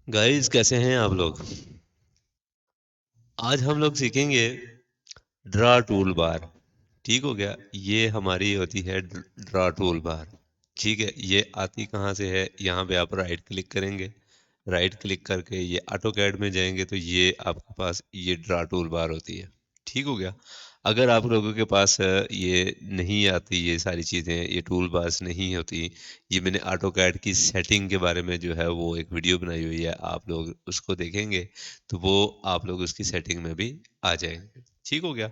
Guys कैसे हैं आप लोग। आज हम लोग सीखेंगे ड्रा टूल बार। ठीक हो गया। ये हमारी होती है ड्रा टूल बार। ठीक है, ये आती कहाँ से है, यहाँ पे आप राइट क्लिक करेंगे। राइट क्लिक करके ये ऑटो कैड में जाएंगे तो ये आपके पास ये ड्रा टूल बार होती है। ठीक हो गया। अगर आप लोगों के पास ये नहीं आती, ये सारी चीज़ें, ये टूल बार्स नहीं होती, ये मैंने ऑटो कैड की सेटिंग के बारे में जो है वो एक वीडियो बनाई हुई है, आप लोग उसको देखेंगे तो वो आप लोग उसकी सेटिंग में भी आ जाएंगे। ठीक हो गया।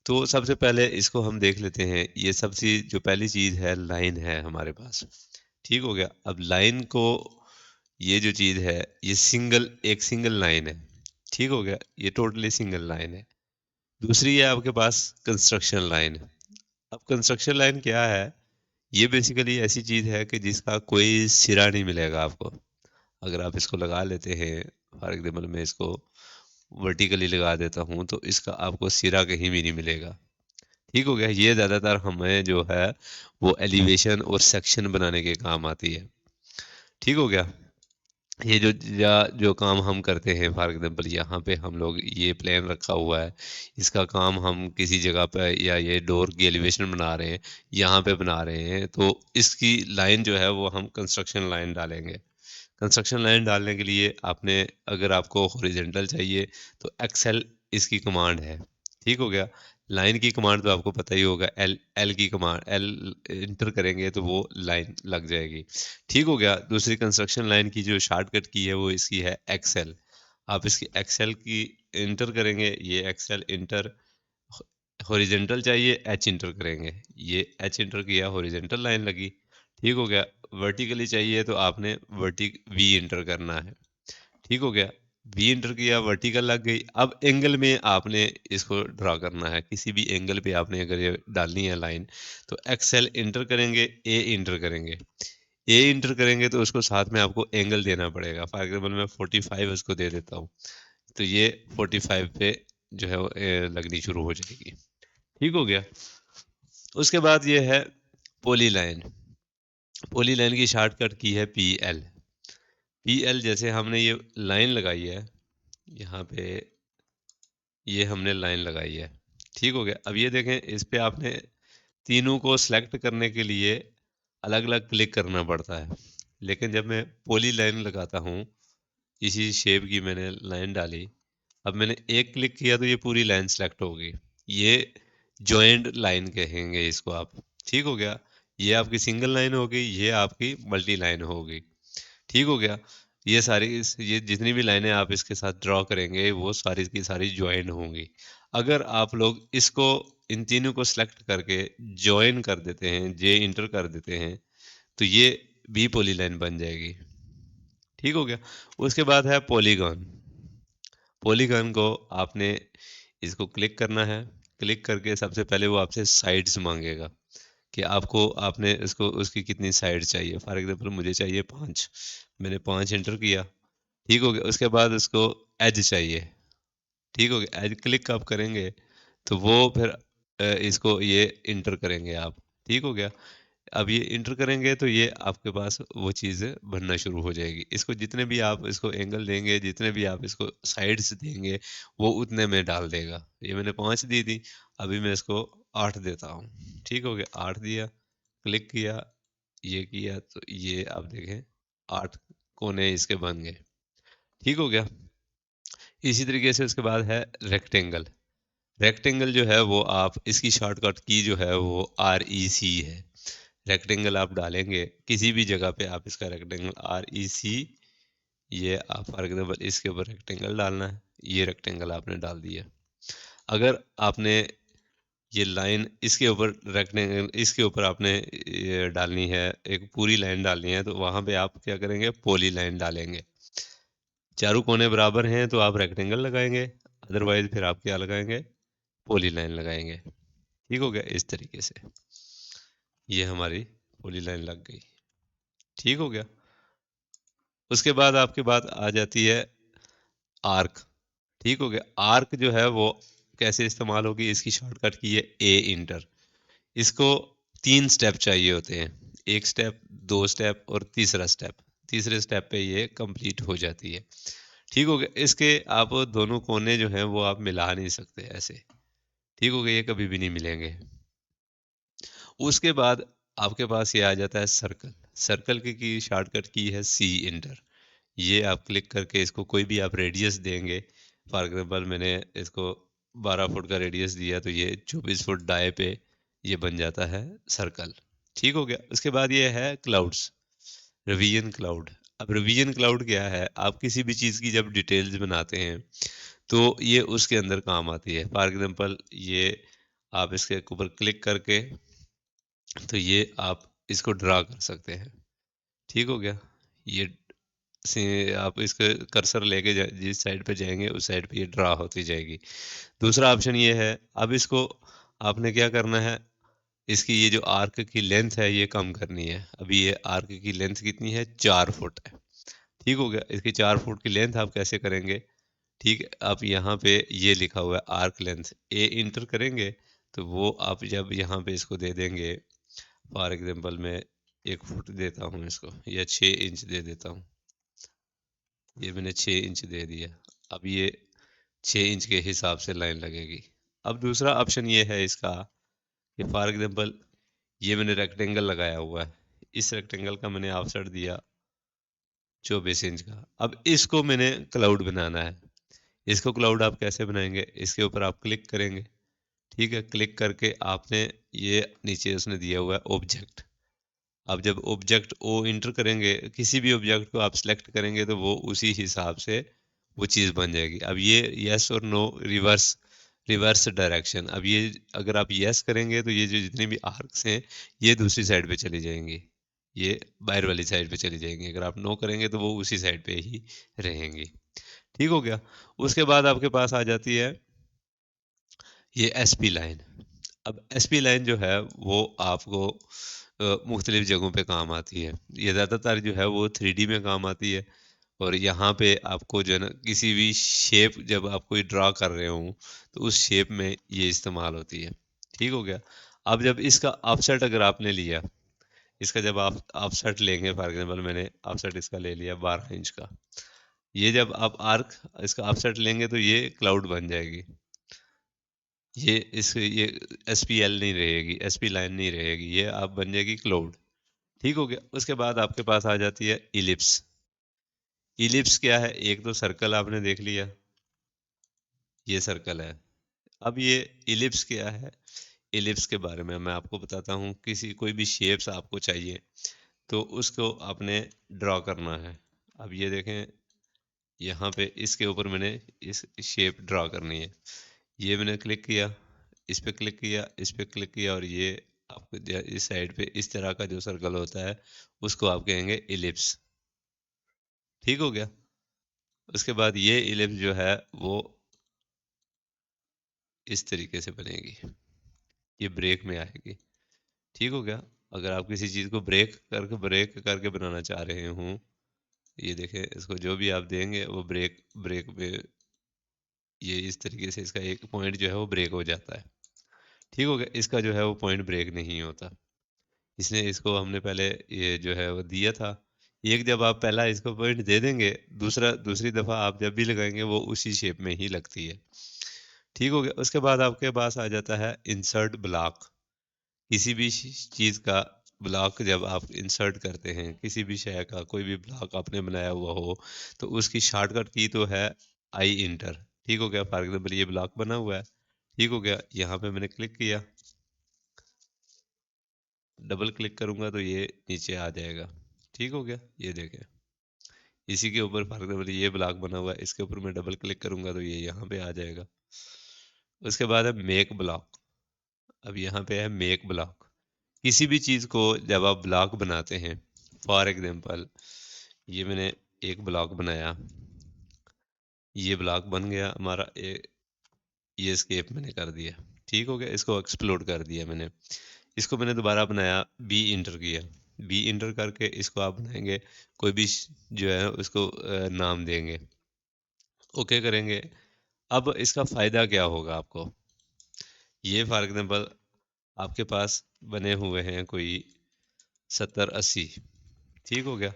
तो सबसे पहले इसको हम देख लेते हैं। ये सबसे जो पहली चीज़ है, लाइन है हमारे पास। ठीक हो गया। अब लाइन को, ये जो चीज़ है, ये एक सिंगल लाइन है। ठीक हो गया, ये टोटली सिंगल लाइन है। दूसरी है आपके पास कंस्ट्रक्शन लाइन। अब कंस्ट्रक्शन लाइन क्या है? ये बेसिकली ऐसी चीज़ है कि जिसका कोई सिरा नहीं मिलेगा आपको। अगर आप इसको लगा लेते हैं, फॉर एग्जाम्पल मैं इसको वर्टिकली लगा देता हूँ तो इसका आपको सिरा कहीं भी नहीं मिलेगा। ठीक हो गया। ये ज़्यादातर हमें जो है वो एलिवेशन और सेक्शन बनाने के काम आती है। ठीक हो गया। ये जो काम हम करते हैं, फॉर एग्जाम्पल यहाँ पे हम लोग ये प्लान रखा हुआ है, इसका काम हम किसी जगह पे, या ये डोर की एलिवेशन बना रहे हैं, यहाँ पे बना रहे हैं, तो इसकी लाइन जो है वो हम कंस्ट्रक्शन लाइन डालेंगे। कंस्ट्रक्शन लाइन डालने के लिए आपने, अगर आपको हॉरिजेंटल चाहिए तो एक्सेल इसकी कमांड है। ठीक हो गया। लाइन की कमांड तो आपको पता ही होगा, एल एल की कमांड, एल इंटर करेंगे तो वो लाइन लग जाएगी। ठीक हो गया। दूसरी कंस्ट्रक्शन लाइन की जो शॉर्टकट की है वो इसकी है एक्सेल। आप इसकी एक्सेल की इंटर करेंगे, ये एक्सेल इंटर। हॉरिजेंटल चाहिए, एच इंटर करेंगे, ये एच इंटर किया, हॉरिजेंटल लाइन लगी। ठीक हो गया। वर्टिकली चाहिए तो आपने वी इंटर करना है। ठीक हो गया। वी इंटर किया, वर्टिकल लग गई। अब एंगल में आपने इसको ड्रा करना है, किसी भी एंगल पे आपने अगर ये डालनी है लाइन, तो एक्सेल इंटर करेंगे, ए इंटर करेंगे। ए इंटर करेंगे तो उसको साथ में आपको एंगल देना पड़ेगा। फॉर एग्जाम्पल मैं 45 उसको दे देता हूँ, तो ये 45 पे जो है वो, लगनी शुरू हो जाएगी। ठीक हो गया। उसके बाद ये है पोली लाइन। पोली लाइन की शॉर्टकट की है पी एल। पी एल, जैसे हमने ये लाइन लगाई है यहाँ पे, ये हमने लाइन लगाई है। ठीक हो गया। अब ये देखें, इस पे आपने तीनों को सिलेक्ट करने के लिए अलग अलग क्लिक करना पड़ता है। लेकिन जब मैं पोली लाइन लगाता हूँ, इसी शेप की मैंने लाइन डाली, अब मैंने एक क्लिक किया तो ये पूरी लाइन सेलेक्ट हो गई। ये जॉइंट लाइन कहेंगे इसको आप। ठीक हो गया। ये आपकी सिंगल लाइन हो गई, ये आपकी मल्टी लाइन हो गई। ठीक हो गया। ये सारी ये जितनी भी लाइनें आप इसके साथ ड्रॉ करेंगे वो सारी की सारी ज्वाइन होंगी। अगर आप लोग इसको, इन तीनों को सिलेक्ट करके ज्वाइन कर देते हैं, जे इंटर कर देते हैं, तो ये बी पोली लाइन बन जाएगी। ठीक हो गया। उसके बाद है पॉलीगॉन। पॉलीगॉन को आपने इसको क्लिक करना है। क्लिक करके सबसे पहले वो आपसे साइड्स मांगेगा कि आपको, आपने इसको उसकी कितनी साइड चाहिए। फॉर एग्जांपल मुझे चाहिए 5, मैंने 5 एंटर किया। ठीक हो गया। उसके बाद उसको एज चाहिए। ठीक हो गया। एज क्लिक आप करेंगे तो वो फिर इसको ये इंटर करेंगे आप। ठीक हो गया। अब ये इंटर करेंगे तो ये आपके पास वो चीज़ बनना शुरू हो जाएगी। इसको जितने भी आप इसको एंगल देंगे, जितने भी आप इसको साइड्स देंगे, वो उतने में डाल देगा। ये मैंने 5 दी थी, अभी मैं इसको 8 देता हूँ। ठीक हो गया। 8 दिया, क्लिक किया, ये किया, तो ये आप देखें 8 कोने इसके बन गए। ठीक हो गया। इसी तरीके से उसके बाद है रेक्टेंगल। रेक्टेंगल जो है वो, आप इसकी शॉर्टकट की जो है वो REC है। रेक्टेंगल आप डालेंगे किसी भी जगह पे, आप इसका रेक्टेंगल REC, ये आप फॉर एग्जाम्पल इसके ऊपर रेक्टेंगल डालना है, ये रेक्टेंगल आपने डाल दिया। अगर आपने ये लाइन इसके ऊपर रेक्टेंगल, इसके ऊपर आपने ये डालनी है, एक पूरी लाइन डालनी है, तो वहां पे आप क्या करेंगे, पोली लाइन डालेंगे। चारों कोने बराबर हैं तो आप रेक्टेंगल लगाएंगे, अदरवाइज फिर आप क्या लगाएंगे, पोली लाइन लगाएंगे। ठीक हो गया। इस तरीके से ये हमारी पोली लाइन लग गई। ठीक हो गया। उसके बाद आपके बात आ जाती है आर्क। ठीक हो गया। आर्क जो है वो कैसे इस्तेमाल होगी, इसकी शॉर्टकट की है ए इंटर। इसको 3 स्टेप चाहिए होते हैं, एक स्टेप, 2 स्टेप और तीसरा स्टेप। तीसरे स्टेप पे ये कंप्लीट हो जाती है। ठीक हो गया? इसके आप दोनों कोने जो हैं वो आप मिला नहीं सकते ऐसे। ठीक हो गया? ये कभी भी नहीं मिलेंगे। उसके बाद आपके पास ये आ जाता है सर्कल। सर्कल की शॉर्टकट की है सी इंटर। ये आप क्लिक करके इसको कोई भी आप रेडियस देंगे। फॉर एग्जांपल मैंने इसको 12 फुट का रेडियस दिया तो ये 24 फुट दाएं पे ये बन जाता है सर्कल। ठीक हो गया? उसके बाद ये है क्लाउड्स, रिवीजन क्लाउड। अब रिवीजन क्लाउड क्या है? आप किसी भी चीज़ की जब डिटेल्स बनाते हैं तो ये उसके अंदर काम आती है। फॉर एग्जांपल ये आप इसके ऊपर क्लिक करके तो ये आप इसको ड्रा कर सकते हैं। ठीक हो गया? ये से आप इसका कर्सर लेके जिस साइड पे जाएंगे उस साइड पे ये ड्रा होती जाएगी। दूसरा ऑप्शन ये है, अब इसको आपने क्या करना है, इसकी ये जो आर्क की लेंथ है ये कम करनी है। अभी ये आर्क की लेंथ कितनी है? 4 फुट है। ठीक हो गया? इसकी 4 फुट की लेंथ आप कैसे करेंगे? ठीक है, आप यहाँ पे ये लिखा हुआ है आर्क लेंथ, ए इंटर करेंगे तो वो आप जब यहाँ पे इसको दे देंगे, फॉर एग्जांपल मैं 1 फुट देता हूँ इसको, या 6 इंच दे देता हूँ। ये मैंने 6 इंच दे दिया। अब ये 6 इंच के हिसाब से लाइन लगेगी। अब दूसरा ऑप्शन ये है इसका कि फॉर एग्जांपल ये मैंने रेक्टेंगल लगाया हुआ है, इस रेक्टेंगल का मैंने ऑफसेट दिया 24 इंच का। अब इसको मैंने क्लाउड बनाना है। इसको क्लाउड आप कैसे बनाएंगे? इसके ऊपर आप क्लिक करेंगे। ठीक है? क्लिक करके आपने ये नीचे उसने दिया हुआ है ऑब्जेक्ट। आप जब ऑब्जेक्ट ओ इंटर करेंगे, किसी भी ऑब्जेक्ट को आप सिलेक्ट करेंगे तो वो उसी हिसाब से वो चीज़ बन जाएगी। अब ये यस और नो, रिवर्स रिवर्स डायरेक्शन। अब ये अगर आप यस करेंगे तो ये जो जितने भी आर्क्स हैं ये दूसरी साइड पे चली जाएंगी, ये बाहर वाली साइड पे चली जाएंगी। अगर आप नो करेंगे तो वो उसी साइड पे ही रहेंगी। ठीक हो गया? उसके बाद आपके पास आ जाती है ये एसपी लाइन। अब एसपी लाइन जो है वो आपको मुख्तलिफ जगहों पे काम आती है। ये ज़्यादातर जो है वो 3D में काम आती है। और यहाँ पे आपको जो है ना किसी भी शेप जब आप कोई ड्रा कर रहे हो तो उस शेप में ये इस्तेमाल होती है। ठीक हो गया? अब जब इसका ऑफसेट अगर आपने लिया, इसका जब आप ऑफसेट लेंगे, फॉर एग्जांपल मैंने ऑफसेट इसका ले लिया 12 इंच का। ये जब आप आर्क इसका ऑफसेट लेंगे तो ये क्लाउड बन जाएगी। ये एसपीएल नहीं रहेगी, एसपी लाइन नहीं रहेगी, ये आप बन जाएगी क्लाउड। ठीक हो गया? उसके बाद आपके पास आ जाती है इलिप्स। इलिप्स क्या है? एक तो सर्कल आपने देख लिया, ये सर्कल है। अब ये इलिप्स क्या है? इलिप्स के बारे में मैं आपको बताता हूँ। किसी कोई भी शेप्स आपको चाहिए तो उसको आपने ड्रॉ करना है। अब ये देखें, यहाँ पे इसके ऊपर मैंने इस शेप ड्रॉ करनी है। ये मैंने क्लिक किया, इस पे क्लिक किया, इस पे क्लिक किया, और ये आपको इस साइड पे इस तरह का जो सर्कल होता है उसको आप कहेंगे इलिप्स। ठीक हो गया? उसके बाद ये इलिप्स जो है वो इस तरीके से बनेगी, ये ब्रेक में आएगी। ठीक हो गया? अगर आप किसी चीज़ को ब्रेक करके बनाना चाह रहे हों, ये देखें, इसको जो भी आप देंगे वो ब्रेक ब्रेक पे ये इस तरीके से इसका एक पॉइंट जो है वो ब्रेक हो जाता है। ठीक हो गया? इसका जो है वो पॉइंट ब्रेक नहीं होता। इसने इसको हमने पहले ये जो है वो दिया था। एक जब आप पहला इसको पॉइंट दे देंगे, दूसरी दफ़ा आप जब भी लगाएंगे वो उसी शेप में ही लगती है। ठीक हो गया? उसके बाद आपके पास आ जाता है इंसर्ट ब्लॉक। किसी भी चीज़ का ब्लॉक जब आप इंसर्ट करते हैं, किसी भी शय का कोई भी ब्लॉक आपने बनाया हुआ हो तो उसकी शॉर्टकट की तो है आई इंटर। ठीक हो गया? फॉर एग्जाम्पल ये ब्लॉक बना हुआ है। ठीक हो गया? यहाँ पे मैंने क्लिक किया, डबल क्लिक करूंगा तो ये नीचे आ जाएगा। ठीक हो गया? ये देखें, इसी के ऊपर फॉर एग्जाम्पल ये ब्लॉक बना हुआ है, इसके ऊपर मैं डबल क्लिक करूंगा तो ये यहाँ पे आ जाएगा। उसके बाद है मेक ब्लॉक। अब यहाँ पे है मेक ब्लॉक। किसी भी चीज़ को जब आप ब्लॉक बनाते हैं, फॉर एग्जांपल ये मैंने एक ब्लॉक बनाया, ये ब्लॉक बन गया हमारा, ये स्केप मैंने कर दिया। ठीक हो गया? इसको एक्सप्लोड कर दिया मैंने। इसको मैंने दोबारा बनाया, बी इंटर किया, बी इंटर करके इसको आप बनाएंगे, कोई भी जो है उसको नाम देंगे, ओके करेंगे। अब इसका फ़ायदा क्या होगा आपको? ये फॉर एग्जांपल आपके पास बने हुए हैं कोई 70-80। ठीक हो गया?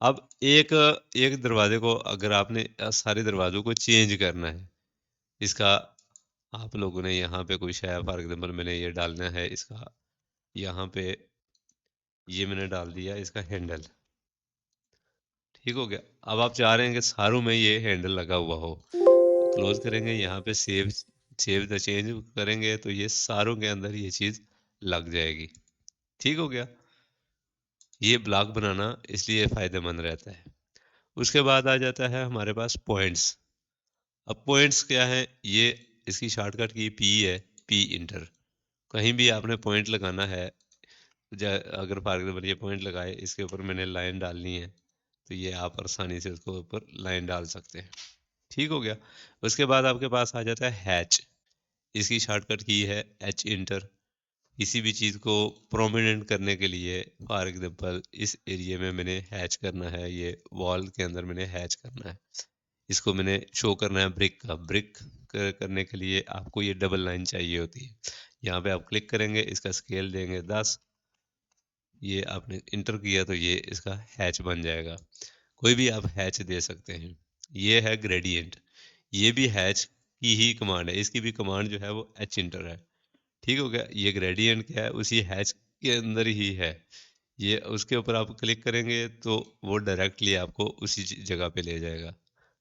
अब एक एक दरवाजे को अगर आपने सारे दरवाजों को चेंज करना है, इसका आप लोगों ने यहाँ पे कुछ है, फॉर एग्जाम्पल मैंने ये डालना है इसका, यहाँ पे ये मैंने डाल दिया इसका हैंडल, ठीक हो गया। अब आप चाह रहे हैं कि सारों में ये हैंडल लगा हुआ हो, क्लोज करेंगे, यहाँ पे सेव द चेंज करेंगे तो ये सारों के अंदर ये चीज लग जाएगी, ठीक हो गया। ये ब्लॉक बनाना इसलिए फायदेमंद रहता है। उसके बाद आ जाता है हमारे पास पॉइंट्स। अब पॉइंट्स क्या है, ये इसकी शॉर्टकट की पी है, पी इंटर। कहीं भी आपने पॉइंट लगाना है, अगर फॉर एग्जाम्पल ये पॉइंट लगाए, इसके ऊपर मैंने लाइन डालनी है, तो ये आप आसानी से उसको ऊपर लाइन डाल सकते हैं, ठीक हो गया। उसके बाद आपके पास आ जाता है हैच। इसकी शॉर्टकट की है एच इंटर। किसी भी चीज़ को प्रोमिनेंट करने के लिए, फॉर एग्जांपल इस एरिया में मैंने हैच करना है, ये वॉल के अंदर मैंने हैच करना है, इसको मैंने शो करना है ब्रिक का, ब्रिक करने के लिए आपको ये डबल लाइन चाहिए होती है। यहाँ पे आप क्लिक करेंगे, इसका स्केल देंगे 10, ये आपने इंटर किया तो ये इसका हैच बन जाएगा। कोई भी आप हैच दे सकते हैं। ये है ग्रेडियंट, ये भी हैच की ही कमांड है, इसकी भी कमांड जो है वो एच इंटर है, ठीक हो गया। ये ग्रेडियंट क्या है, उसी हैच के अंदर ही है। ये उसके ऊपर आप क्लिक करेंगे तो वो डायरेक्टली आपको उसी जगह पे ले जाएगा,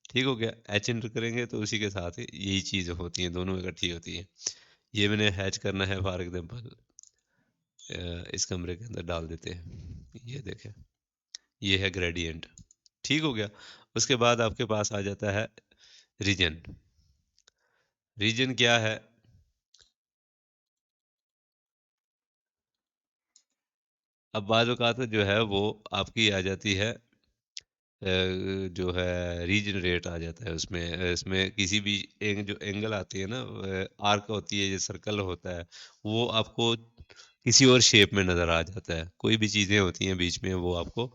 ठीक हो गया। एच इंटर करेंगे तो उसी के साथ यही चीज़ होती हैं, दोनों इकट्ठी होती हैं। ये मैंने हैच करना है, फॉर एग्जांपल इस कमरे के अंदर डाल देते हैं, ये देखें, ये है ग्रेडियंट, ठीक हो गया। उसके बाद आपके पास आ जाता है रीजन। रीजन क्या है, अब बाज़ औक़ात जो है वो आपकी आ जाती है जो है रीजनरेट आ जाता है उसमें, इसमें किसी भी जो एंगल आती है ना, आर्क होती है, ये सर्कल होता है, वो आपको किसी और शेप में नज़र आ जाता है। कोई भी चीज़ें होती हैं बीच में, वो आपको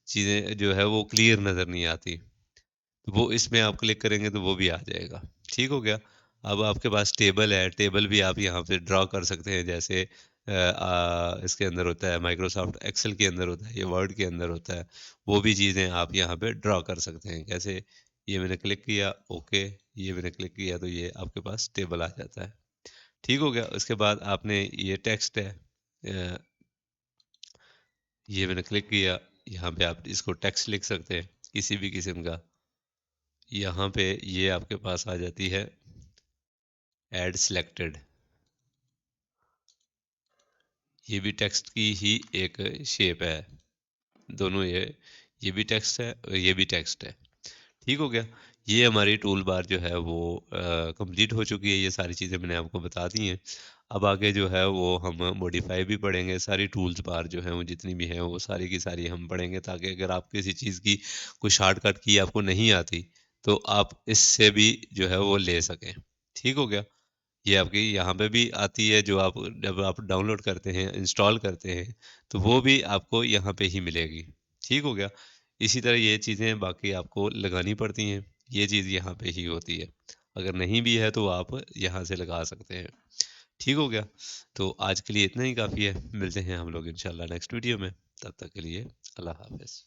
चीज़ें जो है वो क्लियर नज़र नहीं आती, तो वो इसमें आप क्लिक करेंगे तो वो भी आ जाएगा, ठीक हो गया। अब आपके पास टेबल है, टेबल भी आप यहाँ पे ड्रॉ कर सकते हैं, जैसे इसके अंदर होता है, माइक्रोसॉफ्ट एक्सेल के अंदर होता है, ये वर्ड के अंदर होता है, वो भी चीज़ें आप यहाँ पे ड्रॉ कर सकते हैं। कैसे, ये मैंने क्लिक किया, ओके, ये मैंने क्लिक किया तो ये आपके पास टेबल आ जाता है, ठीक हो गया। उसके बाद आपने ये टेक्स्ट है, ये मैंने क्लिक किया, यहाँ पे आप इसको टेक्स्ट लिख सकते हैं किसी भी किस्म का। यहाँ पे ये आपके पास आ जाती है ऐड सिलेक्टेड, ये भी टेक्स्ट की ही एक शेप है, दोनों ये भी टेक्स्ट है और ये भी टेक्स्ट है, ठीक हो गया। ये हमारी टूल बार जो है वो कंप्लीट हो चुकी है, ये सारी चीज़ें मैंने आपको बता दी हैं। अब आगे जो है वो हम मॉडिफाई भी पढ़ेंगे, सारी टूल्स बार जो हैं वो जितनी भी हैं वो सारी की सारी हम पढ़ेंगे, ताकि अगर आप किसी चीज़ की कोई शॉर्टकट की आपको नहीं आती तो आप इससे भी जो है वो ले सकें, ठीक हो गया। ये आपकी यहाँ पे भी आती है, जो आप जब आप डाउनलोड करते हैं, इंस्टॉल करते हैं, तो वो भी आपको यहाँ पे ही मिलेगी, ठीक हो गया। इसी तरह ये चीज़ें बाकी आपको लगानी पड़ती हैं, ये चीज़ यहाँ पे ही होती है। अगर नहीं भी है तो आप यहाँ से लगा सकते हैं, ठीक हो गया। तो आज के लिए इतना ही काफ़ी है, मिलते हैं हम लोग इंशाल्लाह नेक्स्ट वीडियो में, तब तक के लिए अल्लाह हाफ़िज़।